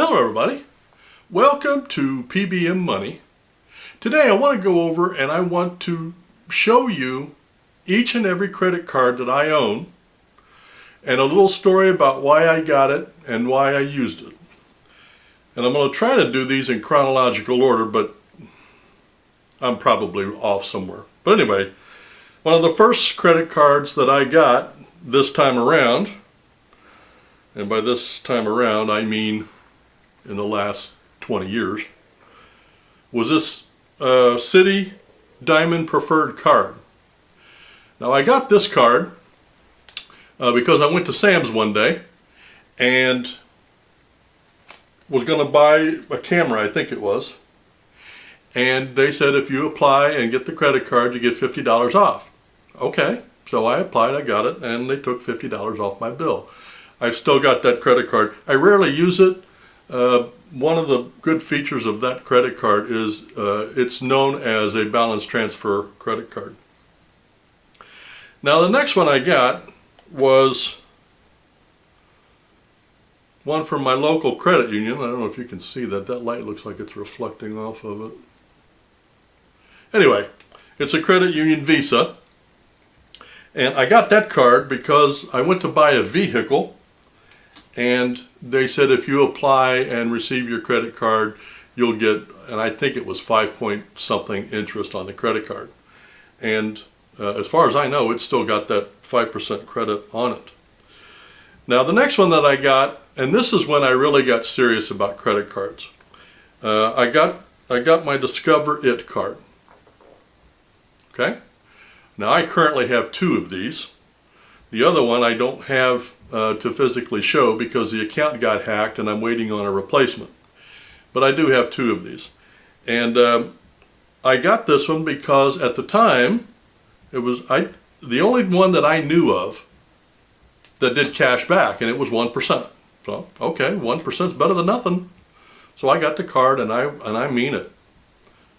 Hello everybody, welcome to P.B.M. Money. Today I want to go over and I want to show you each and every credit card that I own and a little story about why I got it and why I used it. And I'm going to try to do these in chronological order, but I'm probably off somewhere. But anyway, one of the first credit cards that I got this time around, and by this time around I mean in the last 20 years, was this Citi Diamond Preferred card. Now I got this card because I went to Sam's one day and was going to buy a camera, I think it was, and they said if you apply and get the credit card you get $50 off. Okay, so I applied, I got it, and they took $50 off my bill. I've still got that credit card. I rarely use it. One of the good features of that credit card is it's known as a balance transfer credit card. Now the next one I got was one from my local credit union. I don't know if you can see that. That light looks like it's reflecting off of it. Anyway, it's a credit union Visa. And I got that card because I went to buy a vehicle and they said if you apply and receive your credit card you'll get, and I think it was 5 point something interest on the credit card. And as far as I know, it's still got that 5% credit on it. Now the next one that I got, and this is when I really got serious about credit cards. I got my Discover It card. Okay? Now I currently have two of these. The other one I don't have to physically show because the account got hacked and I'm waiting on a replacement. But I do have two of these. And I got this one because at the time it was the only one that I knew of that did cash back, and it was 1%. So okay, 1% is better than nothing. So I got the card, and I mean it.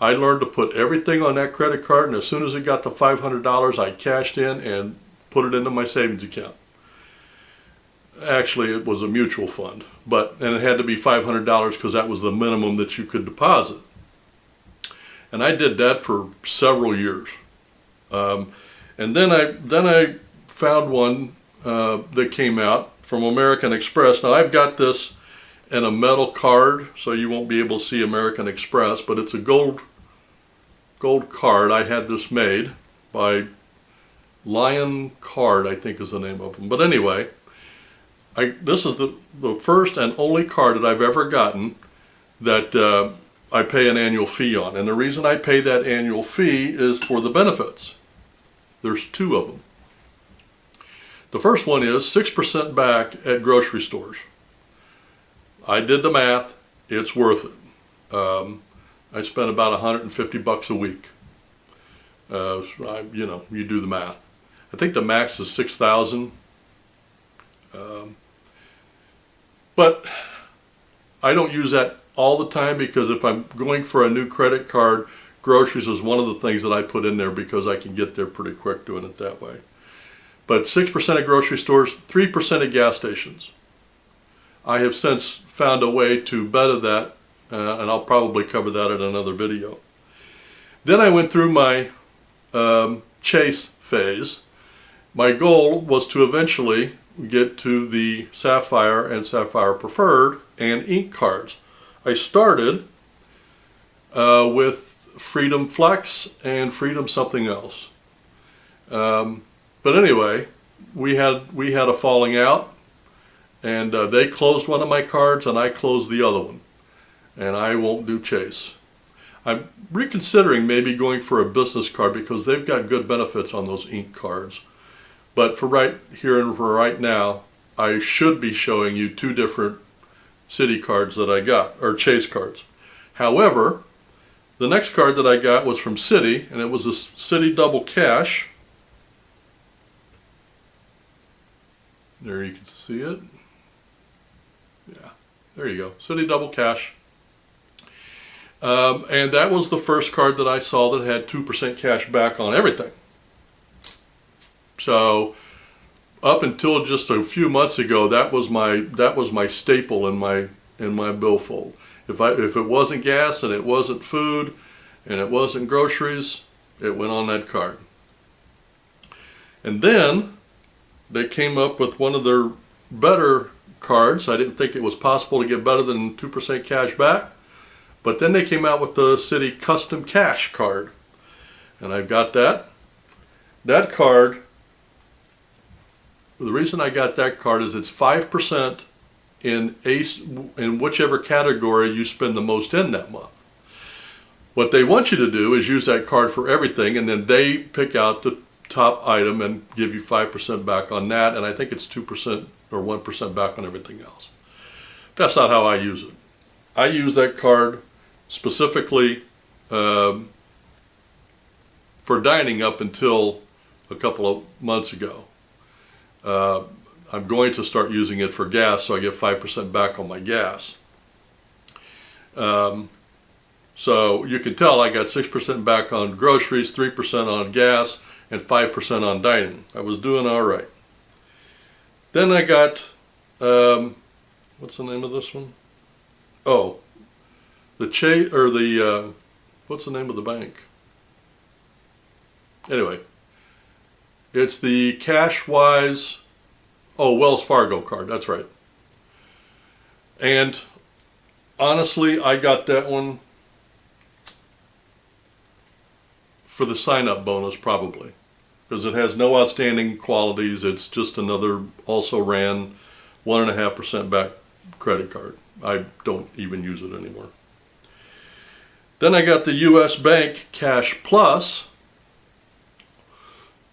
I learned to put everything on that credit card, and as soon as it got to $500 I cashed in and put it into my savings account. Actually it was a mutual fund, and it had to be $500 because that was the minimum that you could deposit. And I did that for several years. And then I found one that came out from American Express. Now I've got this in a metal card, so you won't be able to see American Express, but it's a gold card. I had this made by Lion Card, I think is the name of them. But anyway, this is the first and only card that I've ever gotten that I pay an annual fee on. And the reason I pay that annual fee is for the benefits. There's two of them. The first one is 6% back at grocery stores. I did the math, it's worth it. I spent about 150 bucks a week. You know, you do the math. I think the max is 6,000. But I don't use that all the time because if I'm going for a new credit card, groceries is one of the things that I put in there because I can get there pretty quick doing it that way. But 6% at grocery stores, 3% at gas stations. I have since found a way to better that, and I'll probably cover that in another video. Then I went through my Chase phase. My goal was to eventually get to the Sapphire and Sapphire Preferred and Ink cards. I started with Freedom Flex and Freedom something else. But anyway, we had a falling out, and they closed one of my cards and I closed the other one, and I won't do Chase. I'm reconsidering maybe going for a business card because they've got good benefits on those Ink cards. But for right here and for right now, I should be showing you two different Citi cards that I got, or Chase cards. However, the next card that I got was from Citi, and it was a Citi Double Cash. There you can see it. Yeah, there you go, Citi Double Cash. And that was the first card that I saw that had 2% cash back on everything. So up until just a few months ago, that was my staple in my in my billfold. If it wasn't gas and it wasn't food and it wasn't groceries, it went on that card. And then they came up with one of their better cards. I didn't think it was possible to get better than 2% cash back. But then they came out with the Citi Custom Cash card. And I've got that. That card, the reason I got that card is it's 5% in whichever category you spend the most in that month. What they want you to do is use that card for everything, and then they pick out the top item and give you 5% back on that, and I think it's 2% or 1% back on everything else. That's not how I use it. I use that card specifically for dining up until a couple of months ago. I'm going to start using it for gas, so I get 5% back on my gas. So you can tell I got 6% back on groceries, 3% on gas, and 5% on dining. I was doing all right. Then I got, what's the name of this one? Oh, what's the name of the bank? Anyway, it's the Cashwise, Wells Fargo card, that's right. And honestly, I got that one for the sign-up bonus probably, because it has no outstanding qualities. It's just another also ran 1.5% back credit card. I don't even use it anymore. Then I got the US Bank Cash Plus,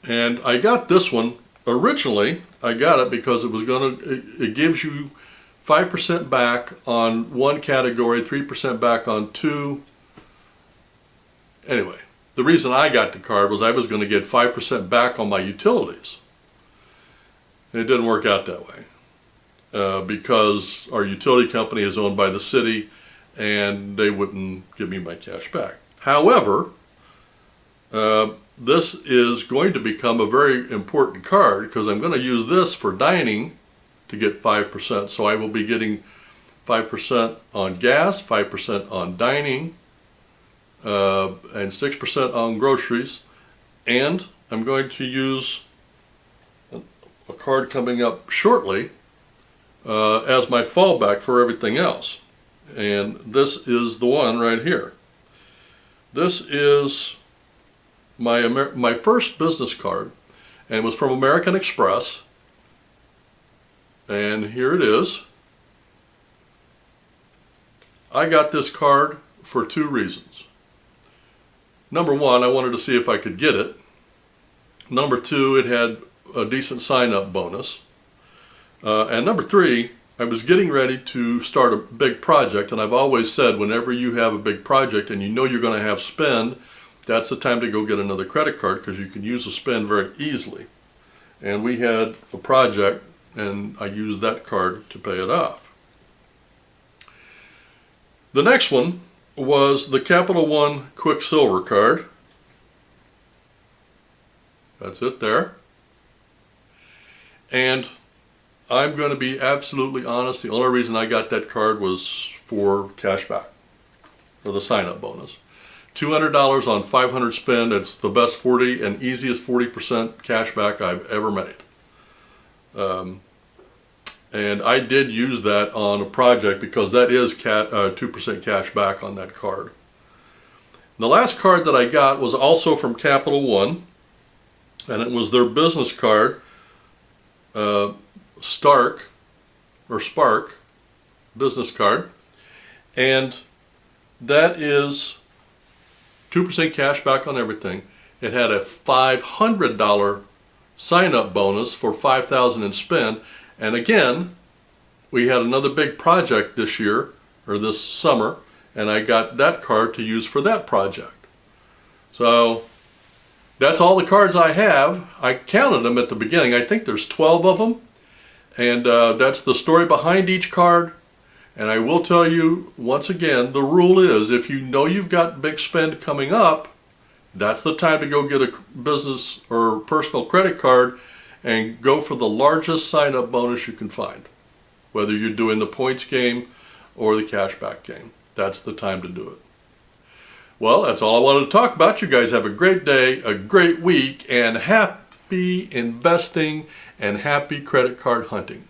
and I got this one originally. I got it because it gives you 5% back on one category, 3% back on two. Anyway, the reason I got the card was I was going to get 5% back on my utilities. It didn't work out that way because our utility company is owned by the city and they wouldn't give me my cash back. However, this is going to become a very important card because I'm going to use this for dining to get 5%. So I will be getting 5% on gas, 5% on dining, and 6% on groceries. And I'm going to use a card coming up shortly as my fallback for everything else. And this is the one right here. This is my first business card, and it was from American Express. And here it is. I got this card for two reasons. Number one, I wanted to see if I could get it. Number two, it had a decent sign-up bonus. And number three, I was getting ready to start a big project, and I've always said whenever you have a big project and you know you're going to have spend, that's the time to go get another credit card because you can use a spend very easily. And we had a project, and I used that card to pay it off. The next one was the Capital One Quicksilver card. That's it there. And I'm going to be absolutely honest, the only reason I got that card was for cash back, for the sign-up bonus. $200 on 500 spend, it's the best 40 and easiest 40% cash back I've ever made. And I did use that on a project because that is 2% cash back on that card. The last card that I got was also from Capital One, and it was their business card, Spark business card, and that is 2% cash back on everything. It had a $500 sign-up bonus for $5,000 in spend, and again, we had another big project this year, or this summer, and I got that card to use for that project. So that's all the cards I have. I counted them at the beginning. I think there's 12 of them, and that's the story behind each card. And I will tell you, once again, the rule is if you know you've got big spend coming up, that's the time to go get a business or personal credit card and go for the largest sign-up bonus you can find. Whether you're doing the points game or the cashback game. That's the time to do it. Well, that's all I wanted to talk about. You guys have a great day, a great week, and happy investing and happy credit card hunting.